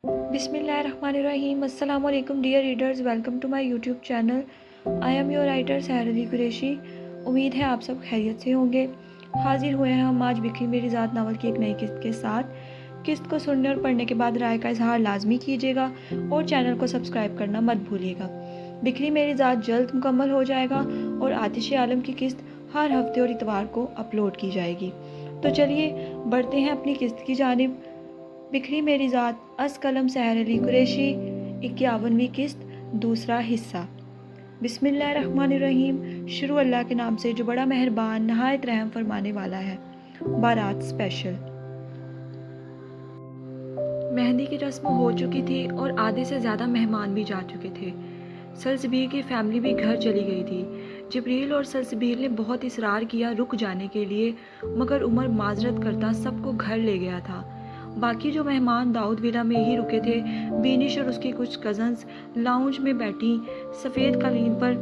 बिस्मिल्लाहिर्रहमानिर्रहीम। अस्सलाम वालेकुम dear readers, welcome to my YouTube channel. I am your writer Sehar Ali Qureshi. उम्मीद है आप सब खैरियत से होंगे। हाजिर हुए हैं हम आज बिखरी मेरी ज़ात नावल की एक नई किस्त के साथ। किस्त को सुनने और पढ़ने के बाद राय का इजहार लाजमी कीजिएगा और चैनल को सब्सक्राइब करना मत भूलिएगा। बिखरी मेरी ज़ात जल्द मुकम्मल हो जाएगा और आतिश आलम की किस्त हर हफ्ते और इतवार को अपलोड की जाएगी। तो चलिए बढ़ते हैं अपनी किस्त की जानिब। बिखरी मेरी ज़ात अस कलम सहर अली कुरैशी, 51वीं किस्त, दूसरा हिस्सा। बिस्मिल्लाहिर्रहमानिर्रहीम। शुरू अल्लाह के नाम से जो बड़ा मेहरबान नहायत रहम फरमाने वाला है। बारात स्पेशल। मेहंदी की रस्म हो चुकी थी और आधे से ज़्यादा मेहमान भी जा चुके थे। सलसबीर की फैमिली भी घर चली गई थी। जिब्रील और सलसबीर ने बहुत इसरार किया रुक जाने के लिए, मगर उमर माजरत करता सबको घर ले गया था। बाकी जो मेहमान दाऊद विला में ही रुके थे, बीनिश और उसकी कुछ कज़न्स लाउंज में बैठी सफ़ेद कालीन पर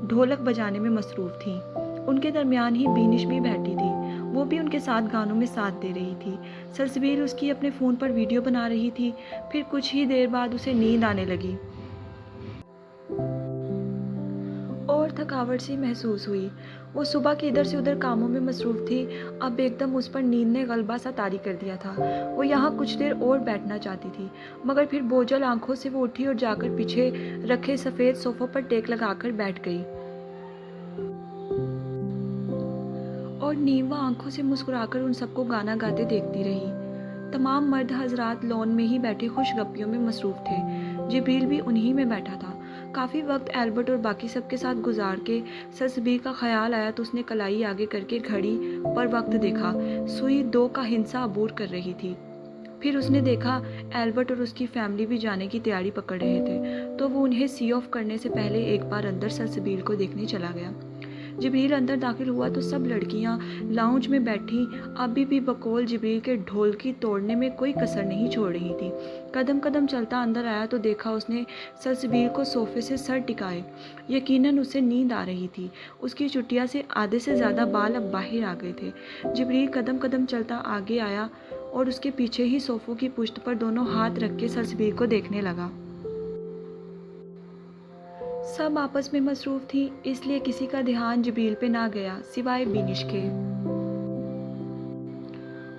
ढोलक बजाने में मसरूफ़ थीं। उनके दरमियान ही बीनिश भी बैठी थी, वो भी उनके साथ गानों में साथ दे रही थी। सलसबील उसकी अपने फ़ोन पर वीडियो बना रही थी। फिर कुछ ही देर बाद उसे नींद आने लगी और थकावट सी महसूस हुई। वो सुबह के इधर से उधर कामों में मसरूफ़ थी। अब एकदम उस पर नींद ने गलबा सा तारी कर दिया था। वो यहाँ कुछ देर और बैठना चाहती थी, मगर फिर बोझल आंखों से वो उठी और जाकर पीछे रखे सफ़ेद सोफ़ों पर टेक लगाकर बैठ गई और नीवा आंखों से मुस्कुराकर उन सबको गाना गाते देखती रही। तमाम मर्द हजरात लॉन में ही बैठे खुश गप्पियों में मसरूफ़ थे। जिब्रील भी उन्हीं में बैठा था। काफ़ी वक्त एल्बर्ट और बाकी सबके साथ गुजार के सलसबीर का ख्याल आया तो उसने कलाई आगे करके घड़ी पर वक्त देखा। सुई 2 का हिंसा अबूर कर रही थी। फिर उसने देखा एल्बर्ट और उसकी फैमिली भी जाने की तैयारी पकड़ रहे थे, तो वो उन्हें सी ऑफ करने से पहले एक बार अंदर सलसबील को देखने चला गया। जिब्रील अंदर दाखिल हुआ तो सब लड़कियां लाउंज में बैठी अभी भी बकौल जिब्रील के ढोलकी तोड़ने में कोई कसर नहीं छोड़ रही थी। कदम कदम चलता अंदर आया तो देखा उसने सलसबील को सोफे से सर टिकाए। यकीनन उसे नींद आ रही थी। उसकी चुटिया से आधे से ज़्यादा बाल अब बाहर आ गए थे। जिब्रील कदम कदम चलता आगे आया और उसके पीछे ही सोफों की पुश्त पर दोनों हाथ रख के सलसबील को देखने लगा। सब आपस में मसरूफ़ थी, इसलिए किसी का ध्यान जिब्रील पे ना गया सिवाय बीनिश के।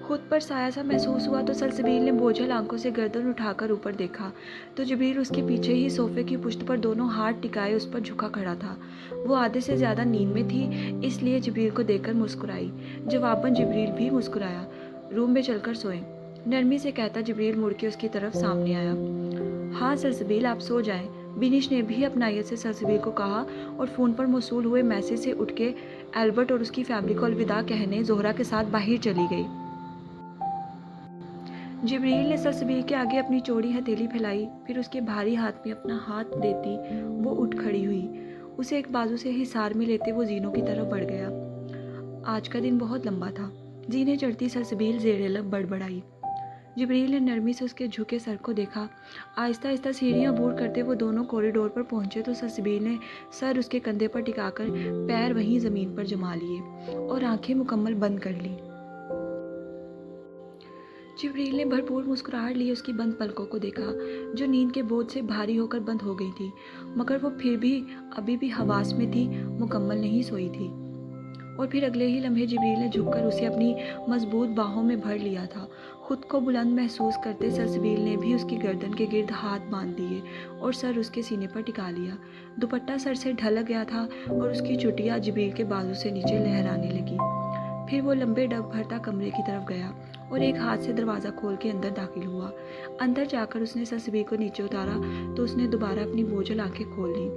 खुद पर साया सा महसूस हुआ तो सलसबील ने बोझल आंखों से गर्दन उठाकर ऊपर देखा तो जिब्रील उसके पीछे ही सोफे की पुश्त पर दोनों हाथ टिकाए उस पर झुका खड़ा था। वो आधे से ज़्यादा नींद में थी, इसलिए जिब्रील को देखकर मुस्कुराई। जवाबन जिब्रील भी मुस्कुराया। रूम में चलकर सोएं, नरमी से कहता जिब्रील मुड़ के उसकी तरफ सामने आया। हाँ सलसबील, आप सो जाएं, बिनिश ने भी अपनायत से सलसबील को कहा और फ़ोन पर मौसूल हुए मैसेज से उठ के एल्बर्ट और उसकी फैमिली को अलविदा कहने जोहरा के साथ बाहर चली गई। जिब्रील ने सलसबील के आगे अपनी चौड़ी हथेली फैलाई, फिर उसके भारी हाथ में अपना हाथ देती वो उठ खड़ी हुई। उसे एक बाजू से हिसार में लेते वो जीनों की तरफ बढ़ गया। आज का दिन बहुत लंबा था। जीने चढ़ती सलसबील ज़ेरे लब बड़बड़ाई। जिब्रील ने नरमी से उसके झुके सर को देखा। आहिस्ता आहिस्ता सीढ़ियाँ अबूर करते वो दोनों कॉरिडोर पर पहुंचे तो सलसबील ने सर उसके कंधे पर टिकाकर पैर वहीं ज़मीन पर जमा लिए और आंखें मुकम्मल बंद कर ली। जिब्रील ने भरपूर मुस्कुराहट लिए उसकी बंद पलकों को देखा, जो नींद के बोझ से भारी होकर बंद हो गई थी, मगर वो फिर भी अभी भी हवास में थी, मुकम्मल नहीं सोई थी। और फिर अगले ही लम्हे जिब्रील ने झुककर उसे अपनी मजबूत बाहों में भर लिया था। खुद को बुलंद महसूस करते सलसबील ने भी उसकी गर्दन के गिर्द हाथ बांध दिए और सर उसके सीने पर टिका लिया। दुपट्टा सर से ढलक गया था और उसकी चुटिया जिब्रील के बाजू से नीचे लहराने लगी। फिर वो लंबे डग भरता कमरे की तरफ गया और एक हाथ से दरवाज़ा खोल के अंदर दाखिल हुआ। अंदर जाकर उसने सलसबील को नीचे उतारा तो उसने दोबारा अपनी बोझल आंखें खोल ली।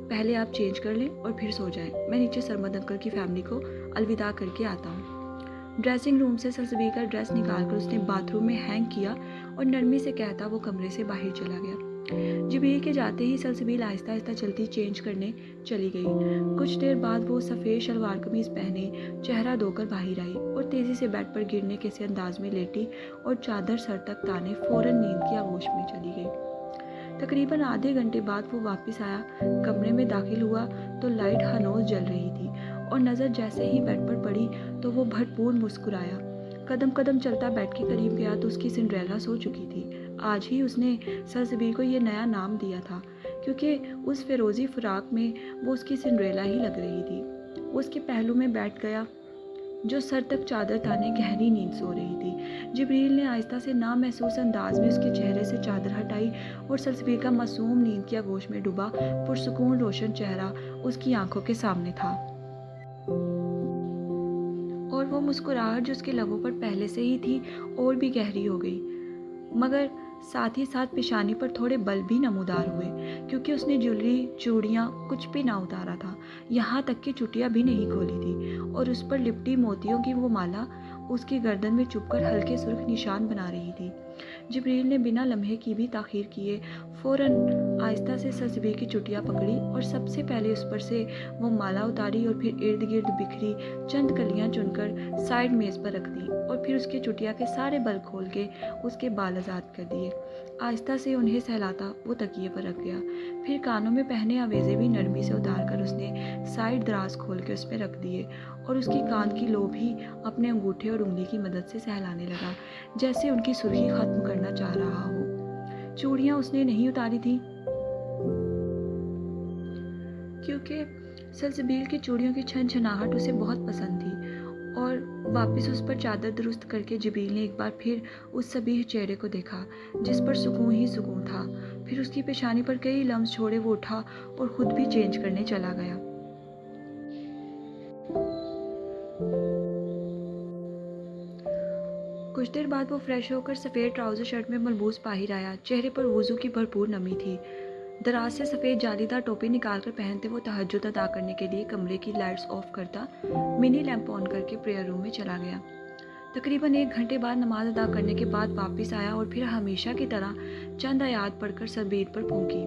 पहले आप चेंज कर लें और फिर सो जाएं, मैं नीचे सरमद अंकल की फैमिली को अलविदा करके आता हूँ। ड्रेसिंग रूम से सलसबील का ड्रेस निकालकर उसने बाथरूम में हैंग किया और नरमी से कहता वो कमरे से बाहर चला गया। जिब्रील के जाते ही सलसबील आहिस्ता आहिस्ता चलती चेंज करने चली गई। कुछ देर बाद वो सफ़ेद शलवार कमीज़ पहने चेहरा धोकर बाहर आई और तेज़ी से बेड पर गिरने के से अंदाज में लेटी और चादर सर तक ताने फ़ौरन नींद की आगोश में चली गई। तकरीबन आधे घंटे बाद वो वापस आया। कमरे में दाखिल हुआ तो लाइट हनोज जल रही थी और नज़र जैसे ही बेड पर पड़ी तो वो भरपूर मुस्कुराया। कदम कदम चलता बेड के करीब गया तो उसकी सिंड्रेला सो चुकी थी। آج ہی اس نے سلسبیل کو یہ نیا نام دیا تھا، کیونکہ اس فیروزی فراق میں وہ اس کی سنڈریلا ہی لگ رہی تھی۔ وہ اس کے پہلو میں بیٹھ گیا جو سر تک چادر تانے گہری نیند سو رہی تھی۔ جبریل نے آہستہ سے نامحسوس انداز میں اس کے چہرے سے چادر ہٹائی اور سلسبیل کا معصوم نیند کی آغوش میں ڈوبا پرسکون روشن چہرہ اس کی آنکھوں کے سامنے تھا، اور وہ مسکراہٹ جو اس کے لبوں پر پہلے سے ہی تھی اور بھی گہری ہو گئی، مگر ساتھ ہی ساتھ پیشانی پر تھوڑے بل بھی نمودار ہوئے، کیونکہ اس نے جویلری، چوڑیاں کچھ بھی نہ اتارا تھا، یہاں تک کہ چٹیاں بھی نہیں کھولی تھی، اور اس پر لپٹی موتیوں کی وہ مالا اس کی گردن میں چپھ کر ہلکے سرخ نشان بنا رہی تھی۔ جبریل نے بنا لمحے کی بھی تاخیر کیے فوراً آہستہ سے سلسبیل کی چٹیاں پکڑی اور سب سے پہلے اس پر سے وہ مالا اتاری اور پھر ارد گرد بکھری چند کلیاں چن کر سائیڈ میز پر رکھ دی اور پھر اس کے چٹیا کے سارے بل کھول کے اس کے بال آزاد کر دیے۔ آہستہ سے انہیں سہلاتا وہ تکیے پر رکھ گیا، پھر کانوں میں پہنے آویزے بھی نرمی سے اتار کر اس نے سائیڈ دراز کھول کے اس پہ رکھ دیے اور اس کی کان کی لو بھی اپنے انگوٹھے اور انگلی کی مدد سے سہلانے لگا، جیسے ان کی سرخی ختم کرنا چاہ رہا ہو۔ چوڑیاں اس نے نہیں اتاری تھی، کیونکہ سلسبیل کی چوڑیوں کی چھن چھناہٹ اسے بہت پسند تھی، اور واپس اس پر چادر درست کر کے جبریل نے ایک بار پھر اس صبیح چہرے کو دیکھا جس پر سکون ہی سکون تھا، پھر اس کی پیشانی پر کئی لمس چھوڑے وہ اٹھا اور خود بھی چینج کرنے چلا گیا۔ کچھ دیر بعد وہ فریش ہو کر سفید ٹراؤزر شرٹ میں ملبوس باہر آیا، چہرے پر وضو کی بھرپور نمی تھی۔ دراز سے سفید جالی دار ٹوپی نکال کر پہنتے وہ تہجد ادا کرنے کے لیے کمرے کی لائٹس آف کرتا منی لیمپ آن کر کے پریئر روم میں چلا گیا۔ تقریباً 1 گھنٹے بعد نماز ادا کرنے کے بعد واپس آیا اور پھر ہمیشہ کی طرح چند آیات پڑھ کر سربیت پر پھونکی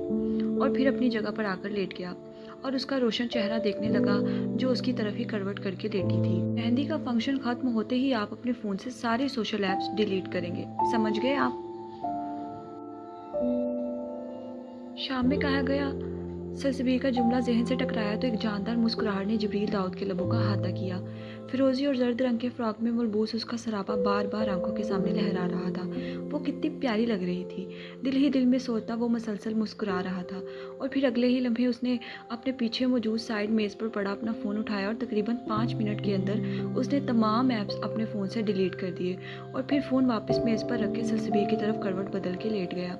اور پھر اپنی جگہ پر آ کر لیٹ گیا اور اس کا روشن چہرہ دیکھنے لگا جو اس کی طرف ہی کروٹ کر کے لیٹی تھی۔ مہندی کا فنکشن ختم ہوتے ہی آپ اپنے فون سے سارے سوشل ایپس ڈیلیٹ کریں گے، سمجھ گئے آپ؟ شام میں کہا گیا سلسبیل کا جملہ ذہن سے ٹکرایا تو ایک جاندار مسکراہٹ نے جبریل داؤد کے لبوں کا احاطہ کیا۔ فیروزی اور زرد رنگ کے فراق میں ملبوس اس کا سراپا بار بار آنکھوں کے سامنے لہرا رہا تھا۔ وہ کتنی پیاری لگ رہی تھی، دل ہی دل میں سوچتا وہ مسلسل مسکرا رہا تھا، اور پھر اگلے ہی لمحے اس نے اپنے پیچھے موجود سائیڈ میز پر پڑا اپنا فون اٹھایا اور تقریباً 5 منٹ کے اندر اس نے تمام ایپس اپنے فون سے ڈیلیٹ کر دیے اور پھر فون واپس میز پر رکھ کے سلسبیل کی طرف کروٹ بدل کے لیٹ گیا۔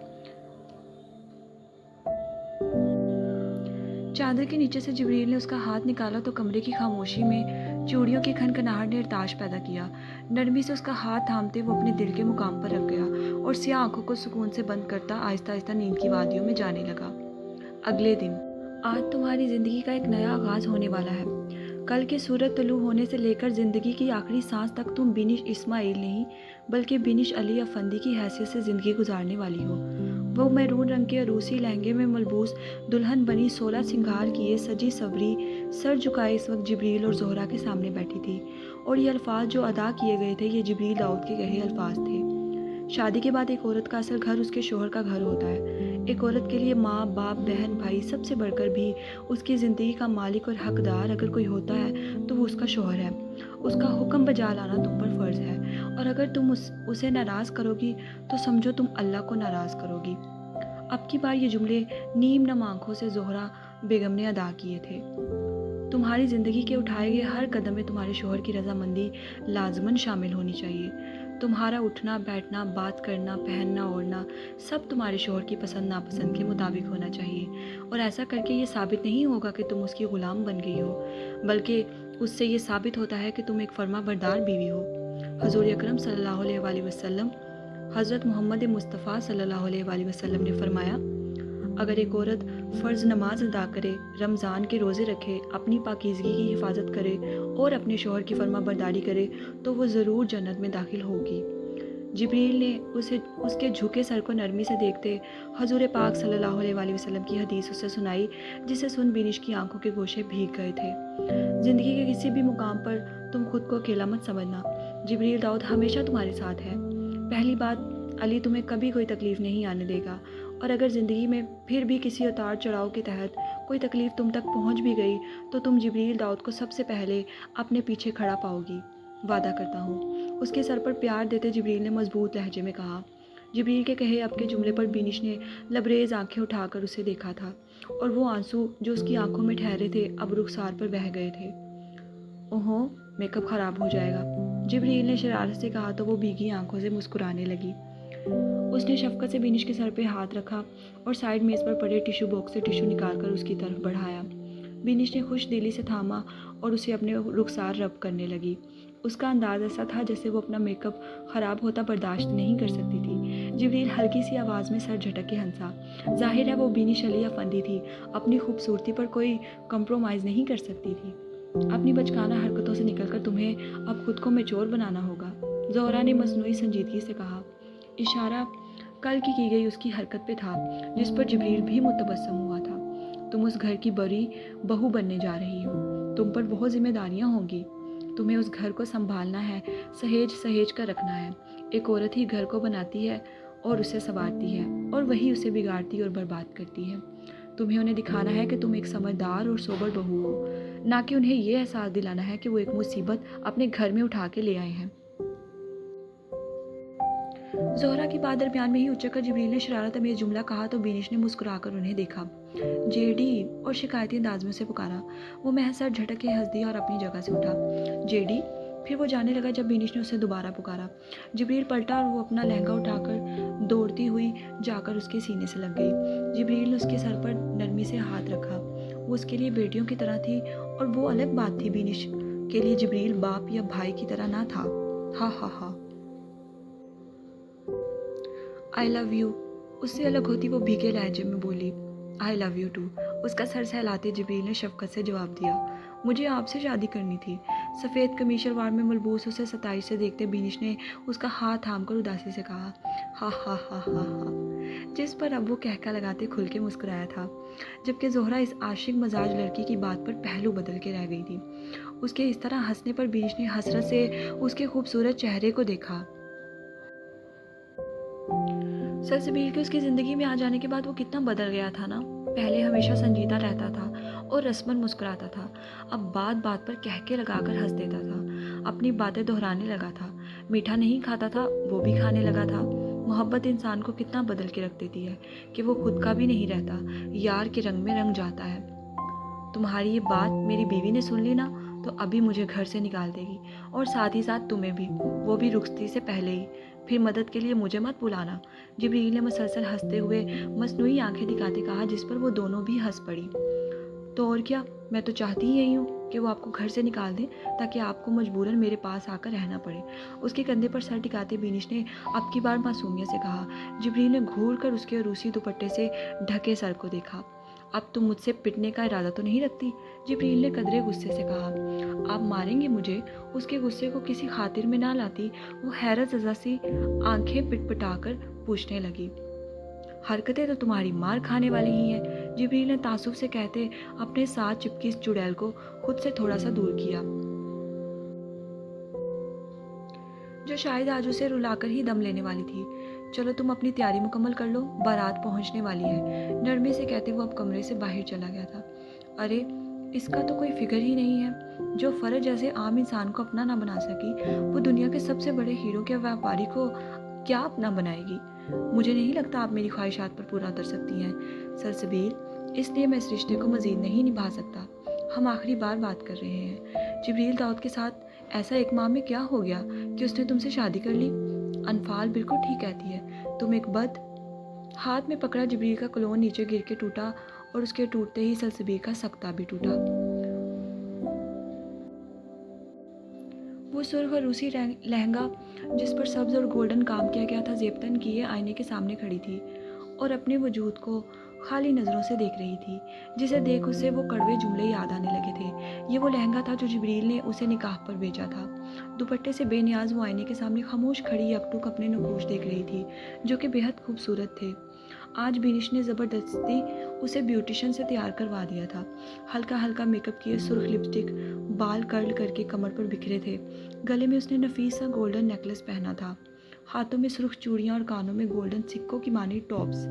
چادر کے نیچے سے جبریل نے اس کا ہاتھ نکالا تو کمرے کی خاموشی میں چوڑیوں کی کھنکھناہٹ نے ارتعاش پیدا کیا۔ نرمی سے اس کا ہاتھ تھامتے وہ اپنے دل کے مقام پر رکھ گیا اور سیاہ آنکھوں کو سکون سے بند کرتا آہستہ آہستہ نیند کی وادیوں میں جانے لگا۔ اگلے دن، آج تمہاری زندگی کا ایک نیا آغاز ہونے والا ہے۔ کل کے سورج طلوع ہونے سے لے کر زندگی کی آخری سانس تک تم بنش اسماعیل نہیں بلکہ بنش علی افندی کی حیثیت سے زندگی گزارنے والی ہو۔ وہ میرون رنگ کے عروسی لہنگے میں ملبوس دلہن بنی 16 سنگھار کیے سجی سوری سر جھکائے اس وقت جبریل اور زہرا کے سامنے بیٹھی تھی، اور یہ الفاظ جو ادا کیے گئے تھے یہ جبریل داؤد کے کہے الفاظ تھے۔ شادی کے بعد ایک عورت کا اصل گھر اس کے شوہر کا گھر ہوتا ہے۔ ایک عورت کے لیے ماں، باپ، بہن، بھائی، سب سے بڑھ کر بھی اس کی زندگی کا مالک اور حقدار اگر کوئی ہوتا ہے تو وہ اس کا شوہر ہے۔ اس کا حکم بجا لانا تم پر فرض ہے، اور اگر تم اسے ناراض کرو گی تو سمجھو تم اللہ کو ناراض کرو گی۔ اب کی بار یہ جملے نیم نم آنکھوں سے زہرا بیگم نے ادا کیے تھے۔ تمہاری زندگی کے اٹھائے گئے ہر قدم میں تمہارے شوہر کی رضامندی لازماً شامل ہونی چاہیے۔ تمہارا اٹھنا بیٹھنا، بات کرنا، پہننا اوڑھنا سب تمہارے شوہر کی پسند ناپسند کے مطابق ہونا چاہیے، اور ایسا کر کے یہ ثابت نہیں ہوگا کہ تم اس کی غلام بن گئی ہو، بلکہ اس سے یہ ثابت ہوتا ہے کہ تم ایک فرما بردار بیوی ہو۔ حضور اکرم صلی اللہ علیہ وآلہ وسلم، حضرت محمد مصطفیٰ صلی اللہ علیہ وآلہ وسلم نے فرمایا، اگر ایک عورت فرض نماز ادا کرے، رمضان کے روزے رکھے، اپنی پاکیزگی کی حفاظت کرے اور اپنے شوہر کی فرما برداری کرے تو وہ ضرور جنت میں داخل ہوگی۔ جبریل نے اس کے جھکے سر کو نرمی سے دیکھتے حضور پاک صلی اللہ علیہ وآلہ وسلم کی حدیث اسے سنائی، جسے سن بینش کی آنکھوں کے گوشے بھیگ گئے تھے۔ زندگی کے کسی بھی مقام پر تم خود کو اکیلا مت سمجھنا، جبریل داؤد ہمیشہ تمہارے ساتھ ہے۔ پہلی بات، علی تمہیں کبھی کوئی تکلیف نہیں آنے دے گا، اور اگر زندگی میں پھر بھی کسی اتار چڑھاؤ کے تحت کوئی تکلیف تم تک پہنچ بھی گئی تو تم جبریل داؤد کو سب سے پہلے اپنے پیچھے کھڑا پاؤ گی، وعدہ کرتا ہوں۔ اس کے سر پر پیار دیتے جبریل نے مضبوط لہجے میں کہا، جبریل کے کہے اب کے جملے پر بینش نے لبریز آنکھیں اٹھا کر اسے دیکھا تھا اور وہ آنسو جو اس کی آنکھوں میں ٹھہرے تھے اب رخسار پر بہہ گئے تھے۔ اوہو، میک اپ خراب ہو جائے گا، جبریل نے شرارت سے کہا تو وہ بھیگی آنکھوں سے مسکرانے لگی۔ اس نے شفقت سے بینش کے سر پہ ہاتھ رکھا اور سائیڈ میز پر پڑے ٹیشو باکس سے ٹیشو نکال کر اس کی طرف بڑھایا۔ بینش نے خوش دلی سے تھاما اور اسے اپنے رخسار رب کرنے لگی۔ اس کا انداز ایسا تھا جیسے وہ اپنا میک اپ خراب ہوتا برداشت نہیں کر سکتی تھی۔ جبریل ہلکی سی آواز میں سر جھٹک کے ہنسا۔ ظاہر ہے وہ بینش علی افندی تھی، اپنی خوبصورتی پر کوئی کمپرومائز نہیں کر سکتی تھی۔ اپنی بچکانہ حرکتوں سے نکل کر تمہیں اب خود کو میچور بنانا ہوگا، زہرا نے مصنوعی سنجیدگی سے کہا۔ اشارہ کل کی گئی اس کی حرکت پہ تھا جس پر جبریل بھی متبسم ہوا تھا۔ تم اس گھر کی بڑی بہو بننے جا رہی ہو، تم پر بہت ذمہ داریاں ہوں گی، تمہیں اس گھر کو سنبھالنا ہے، سہیج کر رکھنا ہے۔ ایک عورت ہی گھر کو بناتی ہے اور اسے سنوارتی ہے اور وہی اسے بگاڑتی اور برباد کرتی ہے۔ تمہیں انہیں دکھانا ہے کہ تم ایک سمجھدار اور سوبر بہو ہو، نہ کہ انہیں یہ احساس دلانا ہے کہ وہ ایک مصیبت اپنے گھر میں اٹھا کے لے آئے ہیں۔ زہرا کی بات درمیان میں ہی اچک کر جبریل نے شرارت امیز جملہ کہا تو بینش نے مسکرا کر انہیں دیکھا، جیڈی، اور شکایتی انداز میں اسے پکارا۔ وہ محض سر جھٹک کے ہنس دیا اور اپنی جگہ سے اٹھا۔ جیڈی، پھر وہ جانے لگا جب بینش نے اسے دوبارہ پکارا۔ جبریل پلٹا اور وہ اپنا لہنگا اٹھا کر دوڑتی ہوئی جا کر اس کے سینے سے لگ گئی۔ جبریل نے اس کے سر پر نرمی سے ہاتھ رکھا۔ وہ اس کے لیے بیٹیوں کی طرح تھی اور وہ الگ بات تھی بینش کے لیے جبریل باپ یا بھائی کی طرح نہ تھا۔ ہا ہا ہا، آئی لو یو، اس سے الگ ہوتی وہ بھیگے لہجے میں بولی۔ آئی لو یو ٹو، اس کا سر سہلاتے جبریل نے شفقت سے جواب دیا۔ مجھے آپ سے شادی کرنی تھی۔ سفید قمیص شلوار میں ملبوس اسے ستائش سے دیکھتے بینش نے اس کا ہاتھ تھام کر اداسی سے کہا، ہا ہا ہا ہا ہا، جس پر اب وہ کہکا لگاتے کھل کے مسکرایا تھا، جبکہ زہرا اس عاشق مزاج لڑکی کی بات پر پہلو بدل کے رہ گئی تھی۔ اس کے اس طرح ہنسنے پر بینش نے حسرت سے اس کے خوبصورت چہرے کو دیکھا۔ سلسبیل کے اس کی زندگی میں آ جانے کے بعد وہ کتنا بدل گیا تھا نا۔ پہلے ہمیشہ سنجیدہ رہتا تھا اور رسماً مسکراتا تھا، اب بات بات پر کہکے لگا کر ہنس دیتا تھا، اپنی باتیں دہرانے لگا تھا، میٹھا نہیں کھاتا تھا وہ بھی کھانے لگا تھا۔ محبت انسان کو کتنا بدل کے رکھ دیتی ہے کہ وہ خود کا بھی نہیں رہتا، یار کے رنگ میں رنگ جاتا ہے۔ تمہاری یہ بات میری بیوی نے سن لی نا تو ابھی مجھے گھر سے نکال دے گی، اور ساتھ ہی ساتھ تمہیں بھی، وہ بھی رخصتی سے پہلے ہی۔ پھر مدد کے لیے مجھے مت بلانا، جبریل نے مسلسل ہنستے ہوئے مصنوعی آنکھیں دکھاتے کہا، جس پر وہ دونوں بھی ہنس پڑی۔ تو اور کیا، میں تو چاہتی ہی یہی ہوں کہ وہ آپ کو گھر سے نکال دیں تاکہ آپ کو مجبوراً میرے پاس آ کر رہنا پڑے۔ اس کے کندھے پر سر ٹکاتے بینش نے اب کی بار معصومیت سے کہا۔ جبریل نے گھور کر اس کے روسی دوپٹے سے ڈھکے سر کو دیکھا۔ اب تم مجھ سے پٹنے کا ارادہ تو نہیں رکھتی؟ جبریل نے قدرے غصے سے کہا۔ آپ ماریں گے مجھے؟ اس کے غصے کو کسی خاطر میں نہ لاتی وہ حیرت زدہ سی آنکھیں پٹ پٹا کر پوچھنے لگی۔ حرکتیں تو تمہاری مار کھانے والی ہی ہیں، جبریل نے تعصب سے کہتے اپنے ساتھ چپکی چڑیل کو خود سے تھوڑا سا دور کیا، جو شاید آج اسے رلا کر ہی دم لینے والی تھی۔ چلو تم اپنی تیاری مکمل کر لو، بارات پہنچنے والی ہے، نرمی سے کہتے وہ اب کمرے سے باہر چلا گیا تھا۔ ارے اس کا تو کوئی فکر ہی نہیں ہے، جو فرض جیسے عام انسان کو اپنا نہ بنا سکی وہ دنیا کے سب سے بڑے ہیرو کے ویاپاری کو کیا اپنا بنائے گی؟ مجھے نہیں لگتا آپ میری خواہشات پر پورا اتر سکتی ہیں سلسبیل، اس لیے میں اس رشتے کو مزید نہیں نبھا سکتا۔ ہم آخری بار بات کر رہے ہیں۔ جبریل داؤد کے ساتھ ایسا ایک ماہ میں کیا ہو گیا کہ اس نے تم سے شادی کر لی؟ انفال بالکل ٹھیک کہتی ہے، تم ایک ہاتھ میں پکڑا جبریل کا کلون نیچے گر کے ٹوٹا اور اس کے ٹوٹتے ہی سلسبیل کا سکتہ بھی ٹوٹا۔ وہ سرخ اور روسی لہنگا جس پر سبز اور گولڈن کام کیا گیا تھا زیبتن کیے آئینے کے سامنے کھڑی تھی اور اپنے وجود کو خالی نظروں سے دیکھ رہی تھی، جسے دیکھ اسے وہ کڑوے جملے یاد آنے لگے تھے۔ یہ وہ لہنگا تھا جو جبریل نے اسے نکاح پر بھیجا تھا۔ دوپٹے سے بے نیاز وہ آئینے کے سامنے خاموش کھڑی یکٹک اپنے نقوش دیکھ رہی تھی جو کہ بے حد خوبصورت تھے۔ آج بینش نے زبردستی اسے بیوٹیشن سے تیار کروا دیا تھا۔ ہلکا ہلکا میک اپ کیے، سرخ لپسٹک، بال کرل کر کے کمر پر بکھرے تھے، گلے میں اس نے نفیس سا گولڈن نیکلس پہنا تھا، ہاتھوں میں سرخ چوڑیاں اور کانوں میں گولڈن سکوں کی مانی ٹاپس۔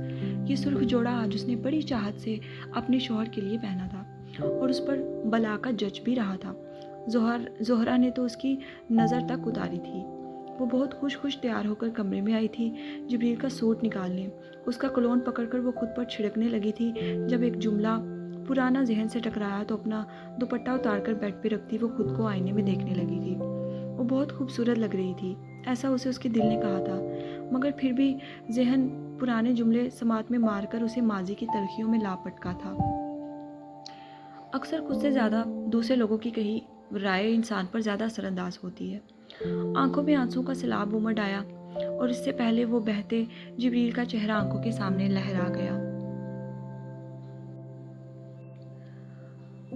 یہ سرخ جوڑا آج اس نے بڑی چاہت سے اپنے شوہر کے لیے پہنا تھا اور اس پر بلا کا جچ بھی رہا تھا۔ زہرا نے تو اس کی نظر تک اتاری تھی۔ वो बहुत खुश तैयार होकर कमरे में आई थी जिब्रील का सूट निकालने। उसका कलोन पकड़कर वो खुद पर छिड़कने लगी थी जब एक जुमला पुराना जहन से टकराया तो अपना दुपट्टा उतारकर बेड पे रखती वो खुद को आईने में देखने लगी थी। वो बहुत खूबसूरत लग रही थी, ऐसा उसे उसके दिल ने कहा था, मगर फिर भी जहन पुराने जुमले समात में मारकर उसे माजी की तलखियों में ला पटका था। अक्सर खुद से ज़्यादा दूसरे लोगों की कही राय इंसान पर ज़्यादा असरअंदाज होती है। आंखों में आंसू का सैलाब उमड़ आया और इससे पहले वो बहते जिब्रील का चेहरा आंखों के सामने लहरा गया।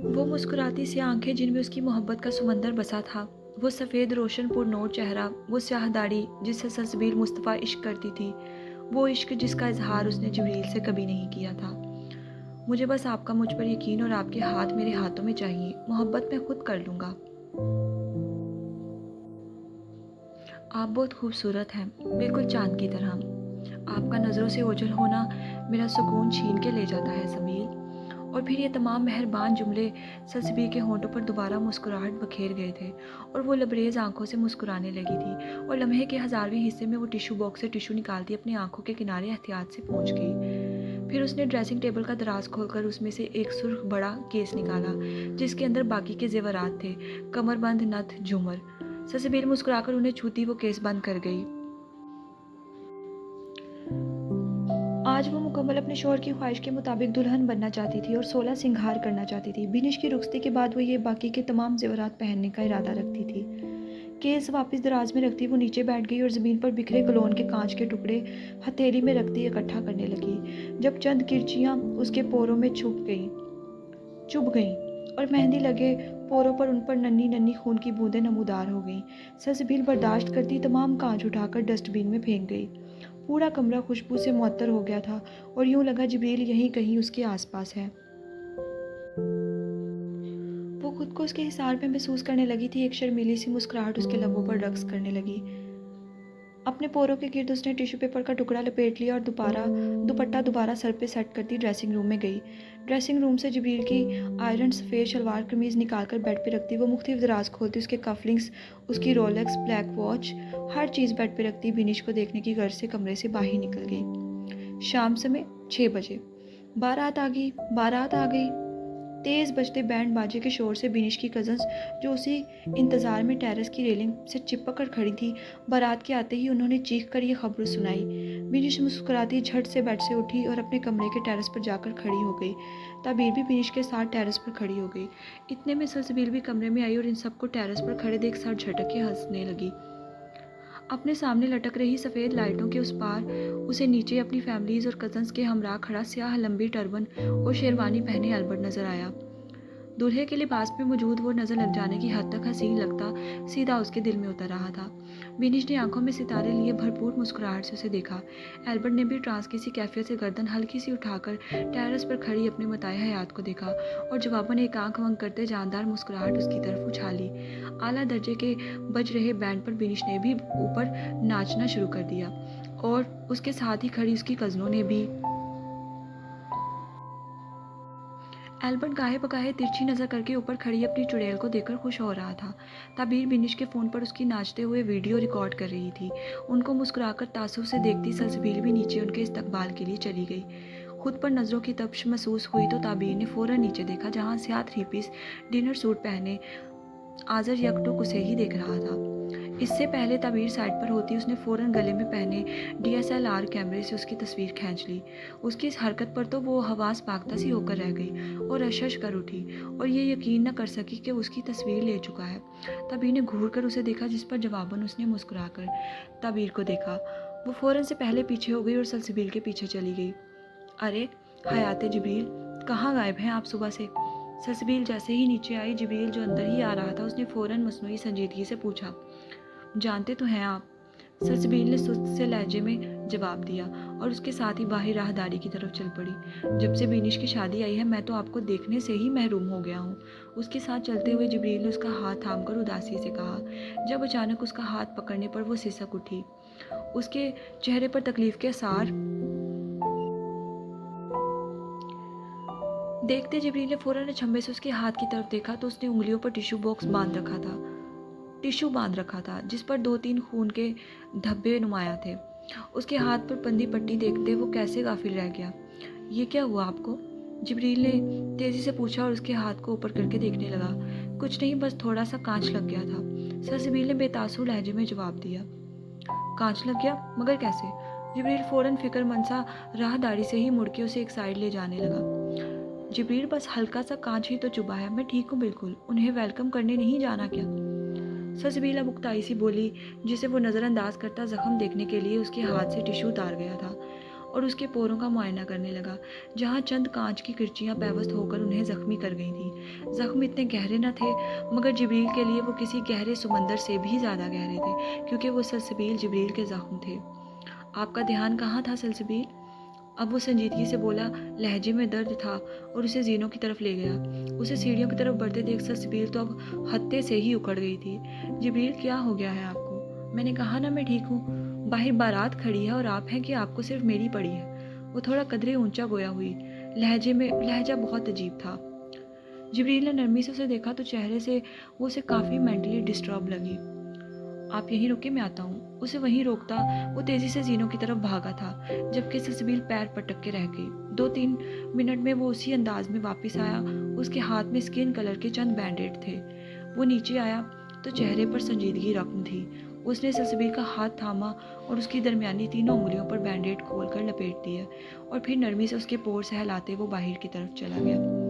वो मुस्कुराती सी आंखें जिनमें उसकी मोहब्बत का समंदर बसा था, वो सफ़ेद रोशन पुरनूर चेहरा, वो स्याह दाढ़ी जिससे सल्सबील मुस्तफ़ा इश्क करती थी, वो इश्क जिसका इजहार उसने जिब्रील से कभी नहीं किया था। मुझे बस आपका मुझ पर यकीन और आपके हाथ मेरे हाथों में चाहिए, मोहब्बत मैं खुद कर लूँगा। आप बहुत खूबसूरत हैं, बिल्कुल चाँद की तरह। आपका नज़रों से ओझल होना मेरा सुकून छीन के ले जाता है सबील। और फिर ये तमाम मेहरबान जुमले सल्सबील के होंठों पर दोबारा मुस्कुराहट बखेर गए थे और वो लबरेज आंखों से मुस्कुराने लगी थी और लम्हे के 1000वें हिस्से में वो टिश्यू बॉक्स से टिश्यू निकालती अपनी आंखों के किनारे एहतियात से पहुंच गई। फिर उसने ड्रेसिंग टेबल का दराज खोलकर उसमें से एक सुर्ख बड़ा केस निकाला जिसके अंदर बाकी के जेवरात थे, कमरबंद, नथ, झूमर। सल्सबील मुस्कुराकर उन्हें छूती वो केस बंद कर गई। आज वो मुकम्मल अपने शौहर की ख्वाहिश के मुताबिक दुल्हन बनना चाहती थी और 16 सिंगार करना चाहती थी। बिनिश की रुखसती के बाद वो ये बाकी के तमाम जेवरात पहनने का इरादा रखती थी। केस वापस दराज में रखती वो नीचे बैठ गई और ज़मीन पर बिखरे कलोन के कांच के टुकड़े हथेली में रखती इकट्ठा करने लगी। जब चंद किरचियाँ उसके पोरों में चुभ गईं और मेहंदी लगे पोरों पर उन पर नन्ही नन्ही खून की बूंदें नमूदार हो गईं। सल्सबील बर्दाश्त करती तमाम कांच उठाकर डस्टबिन में फेंक गई। पूरा कमरा खुशबू से मुअत्तर हो गया था और यूं लगा जिब्रील यहीं कहीं उसके आसपास है। वो खुद को उसके हिसार में महसूस करने लगी थी। एक शर्मीली सी मुस्कुराहट उसके लबों पर रक्स करने लगी। अपने पोरों के गिर्द उसने टिश्यू पेपर का टुकड़ा लपेट लिया और दुपट्टा दोबारा सर पे सेट करती ड्रेसिंग रूम में गई। ड्रेसिंग रूम से जिब्रील की आयरन सफ़ेद शलवार कमीज़ निकालकर बेड पे रखती वो मुख्तलिफ दराज खोलती, उसके कफलिंग्स, उसकी रोलेक्स, ब्लैक वॉच, हर चीज़ बेड पे रखती। बिनिश को देखने की गर्ज से कमरे से बाहर निकल गई। शाम समय 6 बजे बारात आ गई। तेज़ बजते बैंड बाजे के शोर से बिनिश की कज़न्स जो उसी इंतज़ार में टेरेस की रेलिंग से चिपक कर खड़ी थी, बारात के आते ही उन्होंने चीख कर ये खबर सुनाई। बिनिश मुस्कुराती झट से बेड से उठी और अपने कमरे के टेरेस पर जाकर खड़ी हो गई। ताबीर भी बिनिश के साथ टेरेस पर खड़ी हो गई। इतने में सल्सबील भी कमरे में आई और इन सबको टेरेस पर खड़े देख सर झटक के हंसने लगी। अपने सामने लटक रही सफ़ेद लाइटों के उस पार उसे नीचे अपनी फैमिलीज़ और कज़न्स के हमरा खड़ा स्याह लंबी टर्बन और शेरवानी पहने अल्बर्ट नज़र आया। दूल्हे के लिबास में मौजूद वो नज़र लग जाने की हद तक हसीन लगता सीधा उसके दिल में उतर रहा था। बिनिश ने आंखों में सितारे लिए भरपूर मुस्कुराहट से उसे देखा। एल्बर्ट ने भी ट्रांस की सी कैफियत से गर्दन हल्की सी उठाकर टेरेस पर खड़ी अपने मताए हयात को देखा और जवाबन एक आंख वंग करते जानदार मुस्कुराहट उसकी तरफ उछाली। आला दर्जे के बज रहे बैंड पर बिनिश ने भी ऊपर नाचना शुरू कर दिया और उसके साथ ही खड़ी उसकी कज़नों ने भी। एल्बर्ट गाहे बगाहे तिरछी नज़र करके ऊपर खड़ी अपनी चुड़ैल को देखकर खुश हो रहा था। ताबीर बिनिश के फ़ोन पर उसकी नाचते हुए वीडियो रिकॉर्ड कर रही थी। उनको मुस्कुराकर तासुब से देखती सल्सबील भी नीचे उनके इस्तकबाल के लिए चली गई। खुद पर नज़रों की तपिश महसूस हुई तो ताबीर ने फ़ौरन नीचे देखा जहाँ स्याह 3 पीस डिनर सूट पहने आज़र यकटुक उसे ही देख रहा था। इससे पहले ताबीर साइड पर होती उसने फ़ौरन गले में पहने DSLR कैमरे से उसकी तस्वीर खींच ली। उसकी इस हरकत पर तो वो हवास पाख्ता सी होकर रह गई और अशश कर उठी और ये यकीन न कर सकी कि उसकी तस्वीर ले चुका है। ताबीर ने घूर कर उसे देखा जिस पर जवाबन उसने मुस्कुराकर ताबीर को देखा। वो फ़ौरन से पहले पीछे हो गई और सल्सबील के पीछे चली गई। अरे हयात जिब्रील, कहाँ गायब हैं आप सुबह से? सल्सबील जैसे ही नीचे आई, जिब्रील जो अंदर ही आ रहा था उसने फ़ौरन मसनूई संजीदगी से पूछा, जानते तो हैं आप? सल्सबील ने सुस्त से लहजे में जवाब दिया और उसके साथ ही बाहर राहदारी की तरफ चल पड़ी। जब से बिनिश की शादी आई है मैं तो आपको देखने से ही महरूम हो गया हूँ। उसके साथ चलते हुए जिब्रील ने उसका हाथ थामकर उदासी से कहा। जब अचानक उसका हाथ पकड़ने पर वो सिसक उठी। उसके चेहरे पर तकलीफ के आसार देखते जिब्रील ने फ़ौरन अचंभे से उसके हाथ की तरफ देखा तो उसने उंगलियों पर टिश्यू बॉक्स बांध रखा था। टिश्यू बांध रखा था जिस पर 2-3 खून के धब्बे नुमाया थे। उसके हाथ पर बंधी पट्टी देखते वो कैसे गाफिल रह गया। ये क्या हुआ आपको? जिब्रील ने तेजी से पूछा और उसके हाथ को ऊपर करके देखने लगा। कुछ नहीं, बस थोड़ा सा कांच लग गया था, सरसबील ने बेतासुर लहजे में जवाब दिया। कांच लग गया? मगर कैसे? जिब्रील फौरन फिक्रमंद सा राहदारी से ही मुड़ के उसे एक साइड ले जाने लगा। जिब्रील, बस हल्का सा कांच ही तो चुभा है, मैं ठीक हूँ बिल्कुल, उन्हें वेलकम करने नहीं जाना क्या? सरसबील अब उकताई सी बोली, जिसे वो नज़रअंदाज करता जख्म देखने के लिए उसके हाथ से टिश्यू उतार गया था और उसके पोरों का मुआयना करने लगा, जहाँ चंद कांच की किरचियाँ पैवस्त होकर उन्हें जख्मी कर गई थी। जख्म इतने गहरे न थे, मगर जिब्रील के लिए वो किसी गहरे समंदर से भी ज़्यादा गहरे थे, क्योंकि वो सलसबील जिब्रील के जख्म थे। आपका ध्यान कहाँ था सलसबील? अब वो संजीदगी से बोला, लहजे में दर्द था और उसे जीनों की तरफ ले गया। उसे सीढ़ियों की तरफ बढ़ते देख सलसबील तो अब हत्ते से ही उखड़ गई थी। जिब्रील, क्या हो गया है आपको? मैंने कहा ना मैं ठीक हूँ। बाहर बारात खड़ी है और आप हैं कि आपको सिर्फ मेरी पड़ी है। वो थोड़ा कदरे ऊंचा गोया हुई, लहजा बहुत अजीब था। जिब्रील ने नरमी से उसे देखा तो चेहरे से वो उसे काफ़ी मेंटली डिस्टर्ब लगी। आप यहीं रुके, मैं आता हूँ। उसे वहीं रोकता वो तेज़ी से जीनों की तरफ भागा था, जबकि सलसबील पैर पटक के रह गई। 2-3 मिनट में वो उसी अंदाज में वापस आया। उसके हाथ में स्किन कलर के चंद बैंडेड थे। वो नीचे आया तो चेहरे पर संजीदगी रकम थी। उसने सलसबील का हाथ थामा और उसकी दरमियानी तीनों उंगलियों पर बैंडेड खोलकर लपेट दिया और फिर नरमी से उसके पोर सहलाते वो बाहर की तरफ चला गया।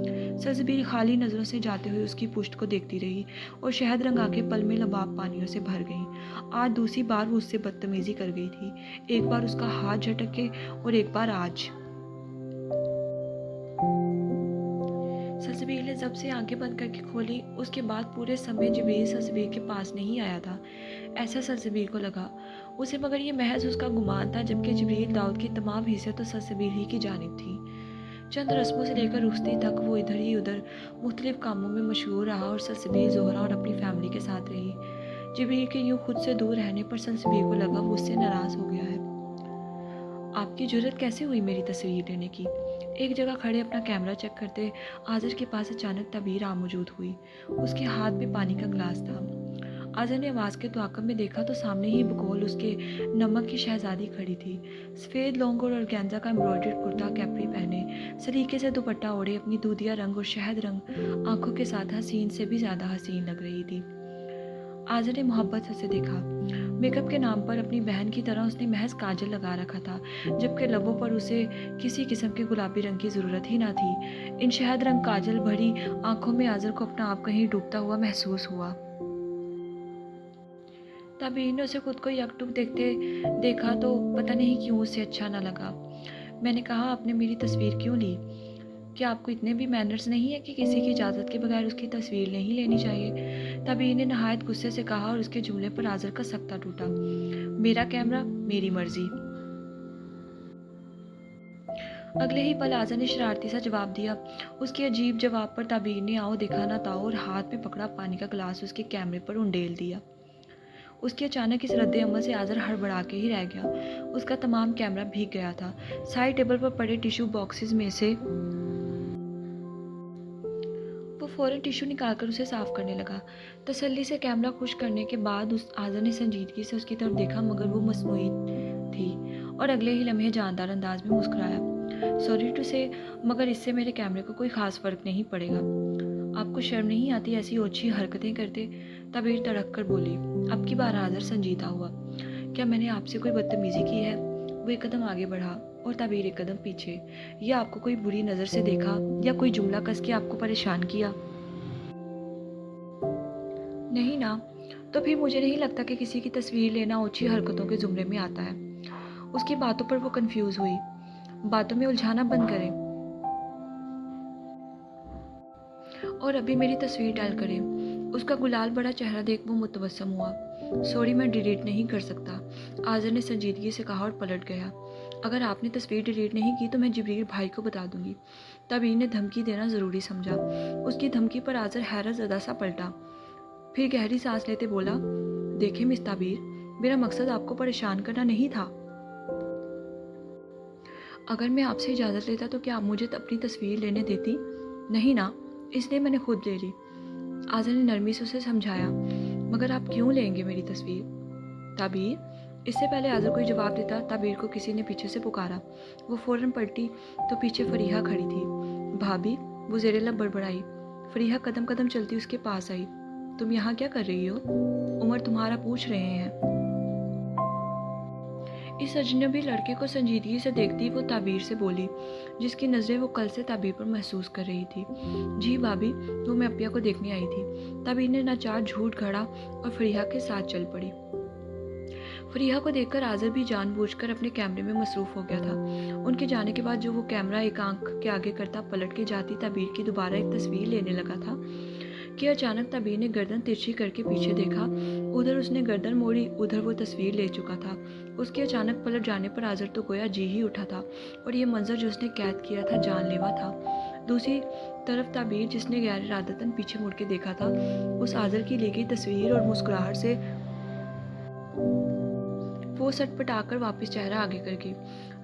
सलसबील खाली नज़रों से जाते हुए उसकी पुश्त को देखती रही और शहद रंग आंखें पल में लबाब पानियों से भर गईं। आज दूसरी बार वो उससे बदतमीजी कर गई थी, एक बार उसका हाथ झटक के और एक बार आज। सलसबील ने जब से आंखें बंद करके खोली, उसके बाद पूरे समय जिब्रील सलसबील के पास नहीं आया था, ऐसा सलसबील को लगा उसे। मगर ये महज उसका गुमान था, जबकि जिब्रील दाऊद की तमाम हिस्से तो सलसबील ही की जानिब थी। चंद रस्मों से लेकर रुखसती तक वो इधर ही उधर मुख्तलिफ कामों में मशगूल रहा और सलसबील ज़ोहरा और अपनी फैमिली के साथ रही। जिब्रील के यूं खुद से दूर रहने पर सलसबील को लगा वो उससे नाराज़ हो गया है। आपकी जुर्रत कैसे हुई मेरी तस्वीर लेने की? एक जगह खड़े अपना कैमरा चेक करते आज़र के पास अचानक तबीर आ मौजूद हुई। उसके हाथ में पानी का गिलास था। आज़र ने आवाज़ के तुआकब में देखा तो सामने ही बकौल उसके नमक की शहजादी खड़ी थी, सफ़ेद लौंग और ऑर्गेन्जा का एम्ब्रॉयडर्ड कुर्ता कैपरी पहने, सलीके से दुपट्टा ओढ़े, अपनी दूधिया रंग और शहद रंग आंखों के साथ हसीन से भी ज़्यादा हसीन लग रही थी। आज़र ने मोहब्बत से देखा। मेकअप के नाम पर अपनी बहन की तरह उसने महज काजल लगा रखा था, जबकि लबों पर उसे किसी किस्म के गुलाबी रंग की ज़रूरत ही ना थी। इन शहद रंग काजल भरी आंखों में आज़र को अपना आप कहीं डूबता हुआ महसूस हुआ। तबीर ने उसे खुद को यकटुक देखते देखा तो पता नहीं क्यों उसे अच्छा ना लगा। मैंने कहा, आपने मेरी तस्वीर क्यों ली? क्या आपको इतने भी मैनर्स नहीं है कि किसी की इजाज़त के बगैर उसकी तस्वीर नहीं लेनी चाहिए? तबीर ने नहायत गुस्से से कहा और उसके जुमले पर आज़र का सख्ता टूटा। मेरा कैमरा, मेरी मर्जी। अगले ही पल आज़र ने शरारती सा जवाब दिया। उसके अजीब जवाब पर तबीर ने आओ देखा ना ताओ और हाथ में पकड़ा पानी का गिलास उसके कैमरे पर उंडेल दिया। उसके अचानक इस रद्द अमल से आज़र हड़बड़ा के ही रह गया। उसका तमाम कैमरा भीग गया था। साइड टेबल पर पड़े टिश्यू बॉक्सेस में से वो फ़ौरन टिश्यू निकालकर उसे साफ़ करने लगा। तसल्ली से कैमरा खुश करने के बाद उस आज़र ने संजीदगी से उसकी तरफ देखा, मगर वो मसनूई थी और अगले ही लम्हे जानदार अंदाज में मुस्कुराया। सॉरी टू से, मगर इससे मेरे कैमरे को कोई ख़ास फ़र्क नहीं पड़ेगा। आपको शर्म नहीं आती ऐसी ओछी हरकतें करते? तबीर तड़क कर बोली। अब की बार आज़र संजीदा हुआ। क्या मैंने आपसे कोई बदतमीज़ी की है? वो एक कदम आगे बढ़ा और तबीर एक कदम पीछे। या आपको कोई बुरी नज़र से देखा या कोई जुमला कस के आपको परेशान किया? नहीं ना। तो फिर मुझे नहीं लगता कि किसी की तस्वीर लेना ओछी हरकतों के ज़ुमरे में आता है। उसकी बातों पर वो कंफ्यूज हुई। बातों में उलझाना बंद करें और अभी मेरी तस्वीर डायल करें। उसका गुलाल बड़ा चेहरा देख वो मुतबस्सम हुआ। सॉरी, मैं डिलीट नहीं कर सकता, आज़र ने संजीदगी से कहा और पलट गया। अगर आपने तस्वीर डिलीट नहीं की तो मैं जिब्रील भाई को बता दूंगी। तबीर ने धमकी देना ज़रूरी समझा। उसकी धमकी पर आज़र हैरत ज़दा सा पलटा, फिर गहरी सांस लेते बोला, देखें मिस तबीर, मेरा मकसद आपको परेशान करना नहीं था। अगर मैं आपसे इजाज़त लेता तो क्या आप मुझे अपनी तस्वीर लेने देती? नहीं ना, इसलिए मैंने खुद ले ली। आज़र ने नरमी से उसे समझाया। मगर आप क्यों लेंगे मेरी तस्वीर? ताबीर? इससे पहले आज़र कोई जवाब देता, ताबीर को किसी ने पीछे से पुकारा। वो फ़ौरन पलटी तो पीछे फरीहा खड़ी थी। भाभी? वो ज़ेरे लब बड़बड़ाई। फरीहा कदम कदम चलती उसके पास आई। तुम यहाँ क्या कर रही हो? उमर तुम्हारा पूछ रहे हैं। इस अजनबी लड़के को संजीदगी से देखती वो ताबीर से बोली, जिसकी नज़रें वो कल से ताबीर पर महसूस कर रही थी। जी भाभी, वो मैं अपिया को देखने आई थी। ताबीर ने नाचार झूठ गढ़ा और फरीहा के साथ चल पड़ी। फरीहा को देखकर आज़र भी जानबूझकर अपने कैमरे में मसरूफ़ हो गया था। उनके जाने के बाद जो वो कैमरा एक आंख के आगे करता पलट के जाती ताबीर की दोबारा एक तस्वीर लेने लगा था कि अचानक ताबीर ने गर्दन तिरछी करके पीछे देखा। उधर उसने गर्दन मोड़ी, उधर वो तस्वीर ले चुका था। उसके अचानक पलट जाने पर आज़र तो गोया जी ही उठा था और ये मंजर जो उसने कैद किया था जानलेवा था। दूसरी तरफ ताबीर, जिसने गैर इरादतन पीछे मुड़ के देखा था, उस आज़र की ली गई तस्वीर और मुस्कुराहट से वो सटपटाकर वापस चेहरा आगे कर गई।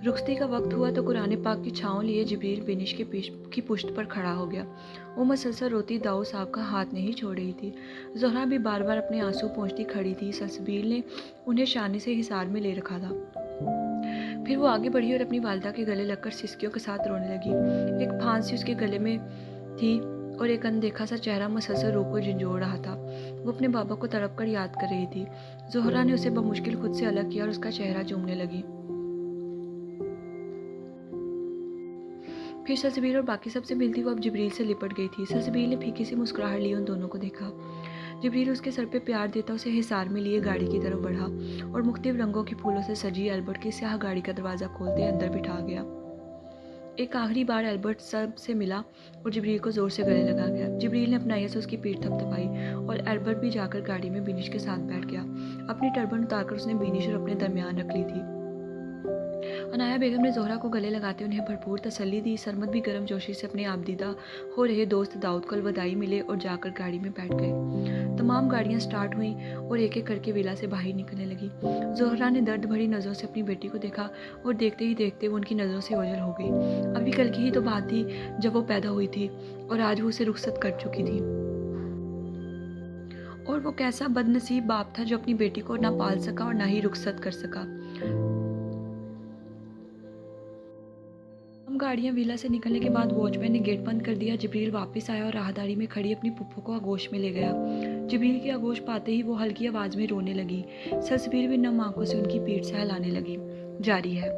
रुखसती का वक्त हुआ तो कुरान पाक की छाँव लिए जिब्रील बिनिश की पुश्त पर खड़ा हो गया। वो मसलसल रोती दाऊद साहब का हाथ नहीं छोड़ रही थी। ज़ोहरा भी बार बार अपने आंसू पोंछती खड़ी थी। सलसबील ने उन्हें शानी से हिसार में ले रखा था। फिर वो आगे बढ़ी और अपनी वालदा के गले लगकर सिसकियों के साथ रोने लगी। एक फांसी उसके गले में थी और एक अनदेखा सा चेहरा मसलसल रूह को झंझोड़ रहा था। वो अपने बाबा को तड़प कर याद कर रही थी। ज़ोहरा ने उसे बमुश्किल खुद से अलग किया और उसका चेहरा चूमने लगी। फिर सलसबील और बाकी सबसे मिलती वो अब जिब्रील से लिपट गई थी। सलसबील ने फीकी सी मुस्कुराहट ली, उन दोनों को देखा। जिब्रील उसके सर पे प्यार देता उसे हिसार में लिए गाड़ी की तरफ बढ़ा और मुख्तलिफ रंगों के फूलों से सजी एल्बर्ट की स्याह गाड़ी का दरवाज़ा खोलते अंदर बिठा गया। एक आखिरी बार एल्बर्ट सब से मिला और जिब्रील को ज़ोर से गले लगा गया। जिब्रील ने अपनाई से उसकी पीठ थपथपाई और एल्बर्ट भी जाकर गाड़ी में बिनिश के साथ बैठ गया। अपनी टर्बन उतारकर उसने बिनिश और अपने दरमियान रख ली थी। अनाया बेगम ने ज़ोहरा को गले लगाते उन्हें भरपूर तसल्ली दी। सरमद भी गर्मजोशी से अपने आबदीदा हो रहे दोस्त दाऊद को अलविदाई मिले और जाकर गाड़ी में बैठ गए। तमाम गाड़ियां स्टार्ट हुईं और एक एक करके विला से बाहर निकलने लगी। ज़ोहरा ने दर्द भरी नज़रों से अपनी बेटी को देखा और देखते ही देखते वो उनकी नज़रों से ओझल हो गई। अभी कल की ही तो बात थी जब वो पैदा हुई थी और आज वो उसे रुखसत कर चुकी थी। और वो कैसा बदनसीब बाप था जो अपनी बेटी को ना पाल सका और ना ही रुखसत कर सका। हम गाड़ियां विला से निकलने के बाद वॉचमैन ने गेट बंद कर दिया। जिब्रील वापस आया और राहदारी में खड़ी अपनी पुप्पो को आगोश में ले गया। जिब्रील की आगोश पाते ही वो हल्की आवाज़ में रोने लगी। सलसबील भी नम आंखों से उनकी पीठ सहलाने लगी। जारी है।